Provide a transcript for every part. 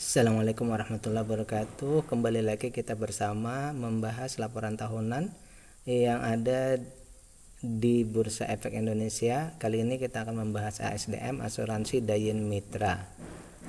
Assalamualaikum warahmatullahi wabarakatuh. Kembali lagi kita bersama membahas laporan tahunan yang ada di Bursa Efek Indonesia. Kali ini kita akan membahas ASDM, Asuransi Dayen Mitra.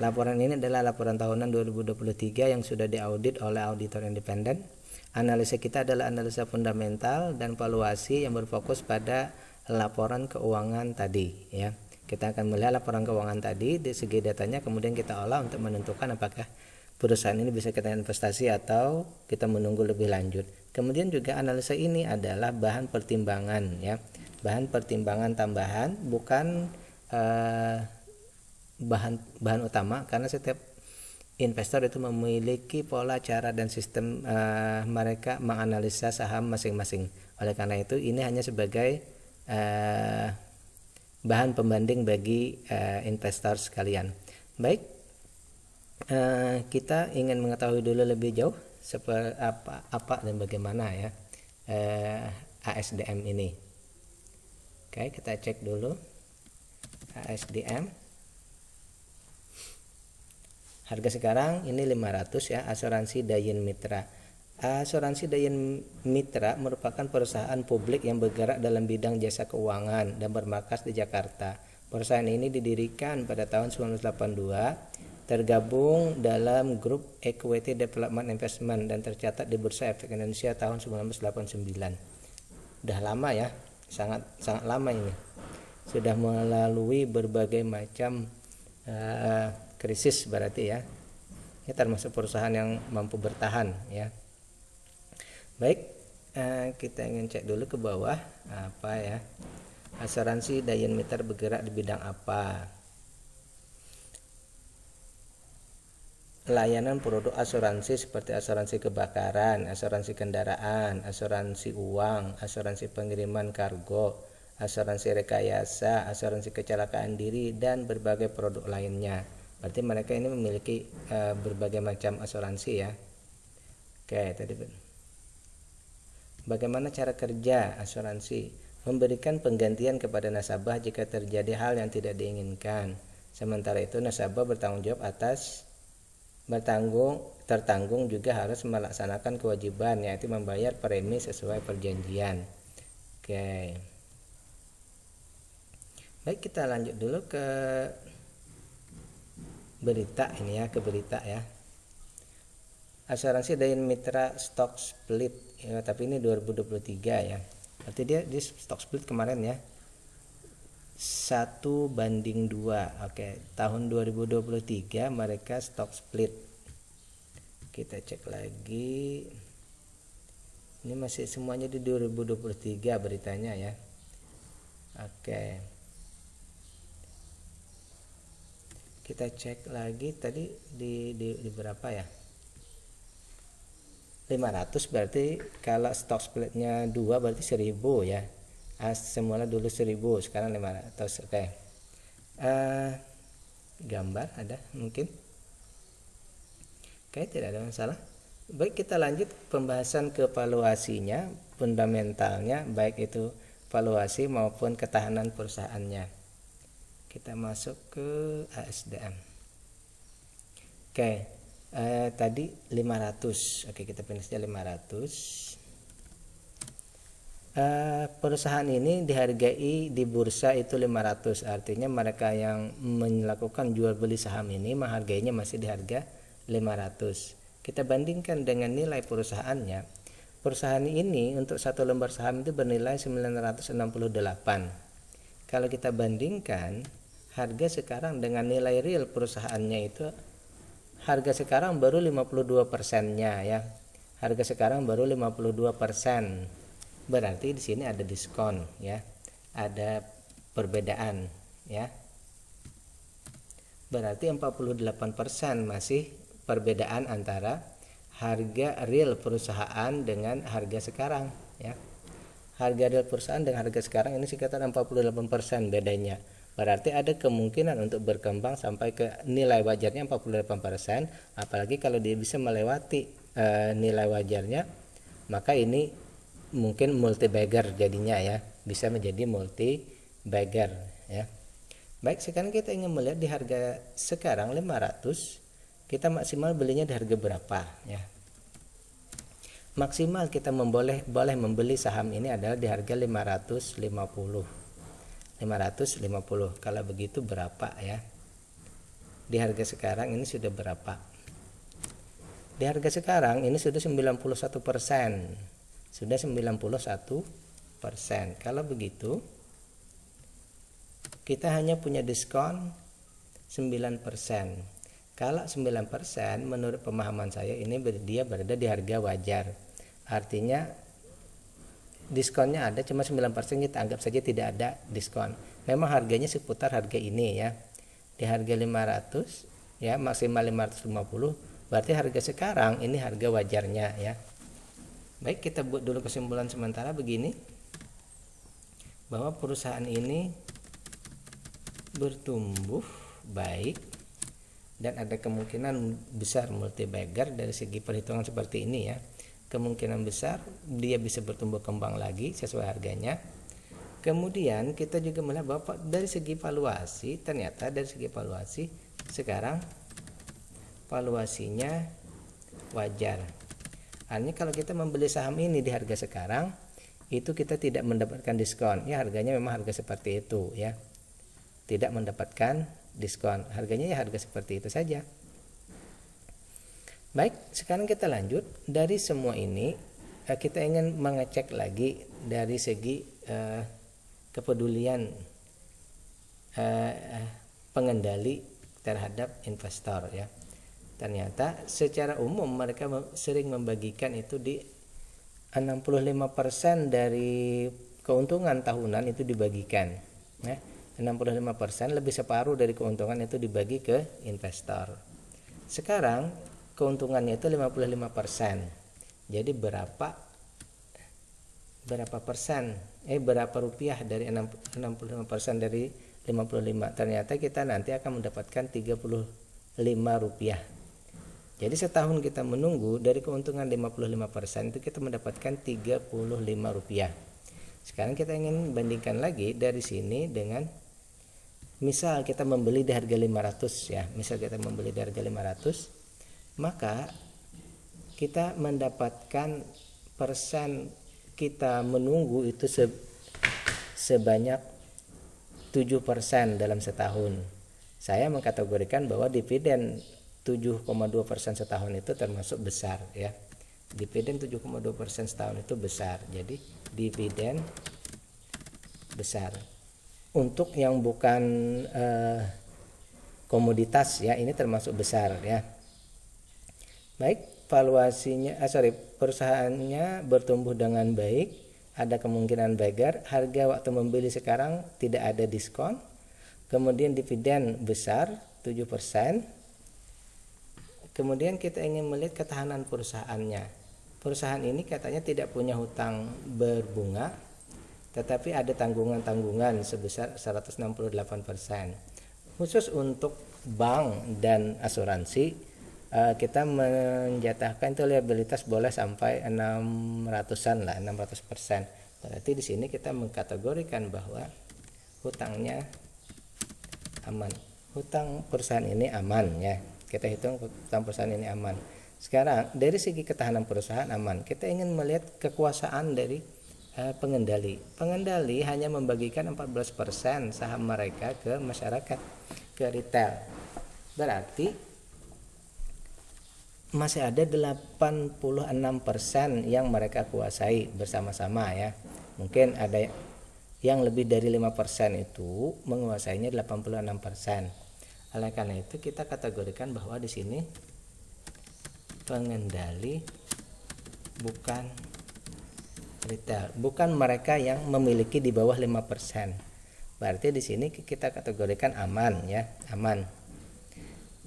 Laporan ini adalah laporan tahunan 2023 yang sudah diaudit oleh auditor independen. Analisa kita adalah analisa fundamental dan valuasi yang berfokus pada laporan keuangan tadi, ya. Kita akan melihat laporan keuangan tadi di segi datanya, kemudian kita olah untuk menentukan apakah perusahaan ini bisa kita investasi atau kita menunggu lebih lanjut. Kemudian juga analisa ini adalah bahan pertimbangan, ya, bahan pertimbangan tambahan, bukan bahan utama, karena setiap investor itu memiliki pola, cara, dan sistem mereka menganalisa saham masing-masing. Oleh karena itu ini hanya sebagai bahan pembanding bagi investor sekalian. Baik, kita ingin mengetahui dulu lebih jauh seperti apa dan bagaimana, ya, ASDM ini. Oke, kita cek dulu ASDM. Harga sekarang ini 500, ya, asuransi Dayen Mitra. Asuransi Dayen Mitra merupakan perusahaan publik yang bergerak dalam bidang jasa keuangan dan bermarkas di Jakarta. Perusahaan ini didirikan pada tahun 1982, tergabung dalam grup Equity Development Investment dan tercatat di Bursa Efek Indonesia tahun 1989. Udah lama, ya, sangat lama ini. Sudah melalui berbagai macam krisis berarti, ya. Ini termasuk perusahaan yang mampu bertahan, ya. Baik, kita ingin cek dulu ke bawah apa, ya, asuransi Dayen Mitra bergerak di bidang apa. Layanan produk asuransi seperti asuransi kebakaran, asuransi kendaraan, asuransi uang, asuransi pengiriman kargo, asuransi rekayasa, asuransi kecelakaan diri, dan berbagai produk lainnya. Berarti mereka ini memiliki berbagai macam asuransi, ya. Oke, tadi bagaimana cara kerja asuransi? Memberikan penggantian kepada nasabah jika terjadi hal yang tidak diinginkan. Sementara itu nasabah bertanggung jawab tertanggung juga harus melaksanakan kewajiban, yaitu membayar premi sesuai perjanjian. Oke. Baik, kita lanjut dulu ke berita ini, ya, ke berita, ya. Asuransi Dayen Mitra stock split, ya, tapi ini 2023, ya. Berarti dia di stock split kemarin, ya. 1:2. Oke, tahun 2023 mereka stock split. Kita cek lagi. Ini masih semuanya di 2023 beritanya, ya. Oke. Kita cek lagi tadi di berapa, ya? 500, berarti kalau stock splitnya 2 berarti 1000, ya. Semula dulu 1000, sekarang 500. Oke. Gambar ada mungkin? Oke, tidak ada masalah. Baik, kita lanjut pembahasan ke valuasinya, fundamentalnya, baik itu valuasi maupun ketahanan perusahaannya. Kita masuk ke ASDM. Oke, tadi 500. Oke, kita pilih saja 500. Perusahaan ini dihargai di bursa itu 500, artinya mereka yang melakukan jual beli saham ini menghargainya masih di harga 500. Kita bandingkan dengan nilai perusahaannya. Perusahaan ini untuk satu lembar saham itu bernilai 968. Kalau kita bandingkan harga sekarang dengan nilai real perusahaannya, itu harga sekarang baru 52%-nya, ya. Harga sekarang baru 52%. Berarti di sini ada diskon, ya. Ada perbedaan, ya. Berarti 48% masih perbedaan antara harga real perusahaan dengan harga sekarang, ya. Harga real perusahaan dengan harga sekarang ini sekitar 48% bedanya. Berarti ada kemungkinan untuk berkembang sampai ke nilai wajarnya 48%, apalagi kalau dia bisa melewati nilai wajarnya, maka ini mungkin multi bagger jadinya, ya. Bisa menjadi multi bagger, ya. Baik, sekarang kita ingin melihat di harga sekarang 500 kita maksimal belinya di harga berapa ya. Maksimal kita boleh membeli saham ini adalah di harga 550. Kalau begitu berapa ya? Di harga sekarang ini sudah berapa? Di harga sekarang ini sudah 91%. Sudah 91%. Kalau begitu kita hanya punya diskon 9%. Kalau 9% menurut pemahaman saya ini dia berada di harga wajar. Artinya diskonnya ada cuma 9%, kita anggap saja tidak ada diskon. Memang harganya seputar harga ini ya. Di harga 500 ya, maksimal 550, berarti harga sekarang ini harga wajarnya ya. Baik, kita buat dulu kesimpulan sementara begini, bahwa perusahaan ini bertumbuh baik dan ada kemungkinan besar multi bagger dari segi perhitungan seperti ini ya. Kemungkinan besar dia bisa bertumbuh kembang lagi sesuai harganya. Kemudian kita juga melihat bahwa dari segi valuasi, ternyata dari segi valuasi sekarang valuasinya wajar. Artinya kalau kita membeli saham ini di harga sekarang, itu kita tidak mendapatkan diskon ya, harganya memang harga seperti itu ya, tidak mendapatkan diskon, harganya ya harga seperti itu saja. Baik, sekarang kita lanjut. Dari semua ini kita ingin mengecek lagi dari segi kepedulian pengendali terhadap investor ya. Ternyata secara umum mereka sering membagikan itu di 65% dari keuntungan tahunan itu dibagikan ya. 65%, lebih separuh dari keuntungan itu dibagi ke investor. Sekarang keuntungannya itu 55%. Jadi berapa persen? Berapa rupiah dari 65% dari 55? Ternyata kita nanti akan mendapatkan 35 rupiah. Jadi setahun kita menunggu, dari keuntungan 55% itu kita mendapatkan 35 rupiah. Sekarang kita ingin bandingkan lagi dari sini dengan misal kita membeli di harga 500 ya. Misal kita membeli di harga 500, maka kita mendapatkan persen kita menunggu itu sebanyak 7% dalam setahun. Saya mengkategorikan bahwa dividen 7,2% setahun itu termasuk besar ya. Dividen 7,2% setahun itu besar. Jadi dividen besar. Untuk yang bukan komoditas ya, ini termasuk besar ya. Baik, valuasinya perusahaannya bertumbuh dengan baik, ada kemungkinan bagger, harga waktu membeli sekarang tidak ada diskon. Kemudian dividen besar 7%. Kemudian kita ingin melihat ketahanan perusahaannya. Perusahaan ini katanya tidak punya hutang berbunga, tetapi ada tanggungan-tanggungan sebesar 168%. Khusus untuk bank dan asuransi, kita menjatahkan itu liabilitas boleh sampai 600-an lah, 600%. Berarti di sini kita mengkategorikan bahwa hutangnya aman. Hutang perusahaan ini aman ya. Kita hitung hutang perusahaan ini aman. Sekarang dari segi ketahanan perusahaan aman. Kita ingin melihat kekuasaan dari pengendali. Pengendali hanya membagikan 14% saham mereka ke masyarakat, ke retail. Berarti masih ada 86% yang mereka kuasai bersama-sama ya. Mungkin ada yang lebih dari 5% itu menguasainya 86%. Oleh karena itu kita kategorikan bahwa di sini pengendali bukan retail, bukan mereka yang memiliki di bawah 5%. Berarti di sini kita kategorikan aman ya, aman.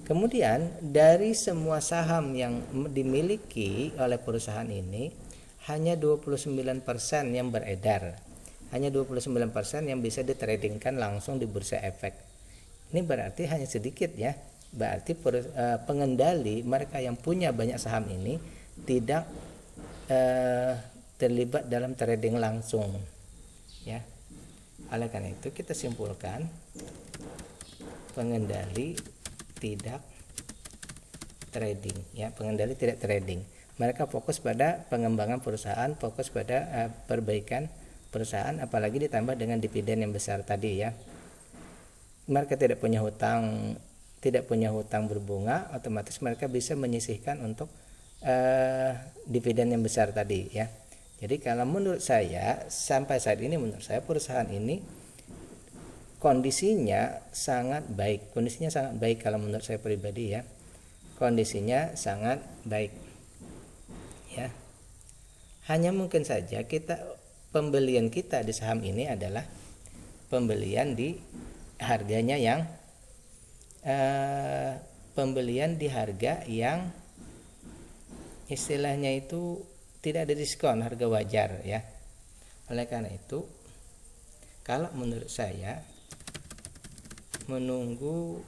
Kemudian dari semua saham yang dimiliki oleh perusahaan ini hanya 29% yang beredar. Hanya 29% yang bisa ditradingkan langsung di bursa efek. Ini berarti hanya sedikit ya. Berarti pengendali mereka yang punya banyak saham ini tidak terlibat dalam trading langsung ya. Oleh karena itu kita simpulkan pengendali tidak trading ya, pengendali tidak trading. Mereka fokus pada pengembangan perusahaan, fokus pada perbaikan perusahaan, apalagi ditambah dengan dividen yang besar tadi ya. Mereka tidak punya hutang berbunga, otomatis mereka bisa menyisihkan untuk dividen yang besar tadi ya. Jadi kalau menurut saya sampai saat ini, menurut saya perusahaan ini kondisinya sangat baik kalau menurut saya pribadi ya, kondisinya sangat baik ya. Hanya mungkin saja pembelian kita di saham ini adalah pembelian di harganya yang pembelian di harga yang istilahnya itu tidak ada diskon, harga wajar ya. Oleh karena itu kalau menurut saya menunggu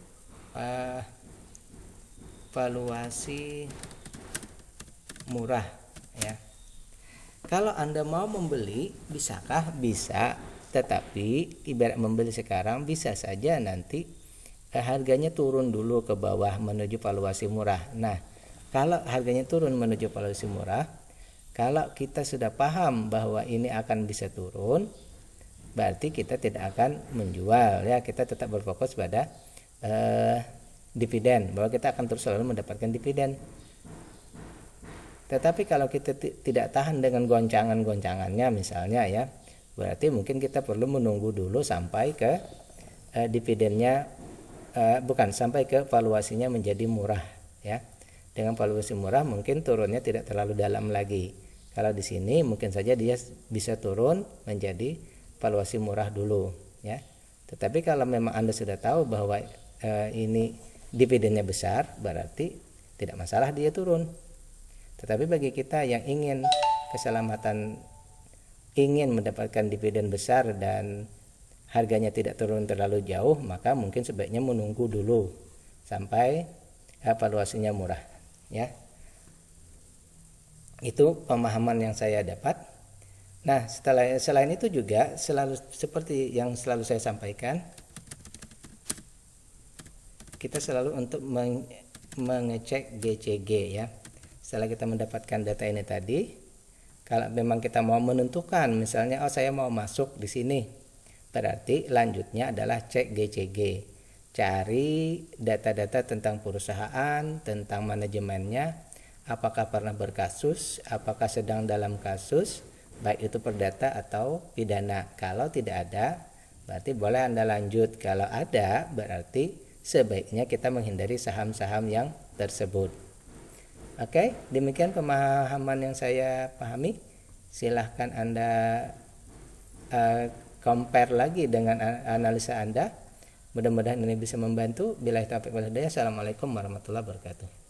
valuasi murah ya. Kalau Anda mau membeli, bisakah? Bisa, tetapi ibarat membeli sekarang bisa saja nanti harganya turun dulu ke bawah menuju valuasi murah. Nah, kalau harganya turun menuju valuasi murah, kalau kita sudah paham bahwa ini akan bisa turun, berarti kita tidak akan menjual ya, kita tetap berfokus pada dividen, bahwa kita akan terus selalu mendapatkan dividen. Tetapi kalau kita tidak tahan dengan goncangan-goncangannya misalnya ya, berarti mungkin kita perlu menunggu dulu sampai ke dividennya sampai ke valuasinya menjadi murah ya. Dengan valuasi murah mungkin turunnya tidak terlalu dalam lagi. Kalau di sini mungkin saja dia bisa turun menjadi valuasi murah dulu ya. Tetapi kalau memang Anda sudah tahu bahwa ini dividennya besar, berarti tidak masalah dia turun. Tetapi bagi kita yang ingin keselamatan, ingin mendapatkan dividen besar dan harganya tidak turun terlalu jauh, maka mungkin sebaiknya menunggu dulu sampai valuasinya murah ya. Itu pemahaman yang saya dapat. Nah, selain itu juga selalu seperti yang selalu saya sampaikan, kita selalu untuk mengecek GCG ya. Setelah kita mendapatkan data ini tadi, kalau memang kita mau menentukan misalnya saya mau masuk di sini, berarti lanjutnya adalah cek GCG. Cari data-data tentang perusahaan, tentang manajemennya, apakah pernah berkasus, apakah sedang dalam kasus, baik itu perdata atau pidana. Kalau tidak ada, berarti boleh Anda lanjut. Kalau ada, berarti sebaiknya kita menghindari saham-saham yang tersebut. Oke, demikian pemahaman yang saya pahami. Silahkan Anda compare lagi dengan analisa Anda. Mudah-mudahan ini bisa membantu. Billahi taufiq wal hidayah. Assalamualaikum warahmatullahi wabarakatuh.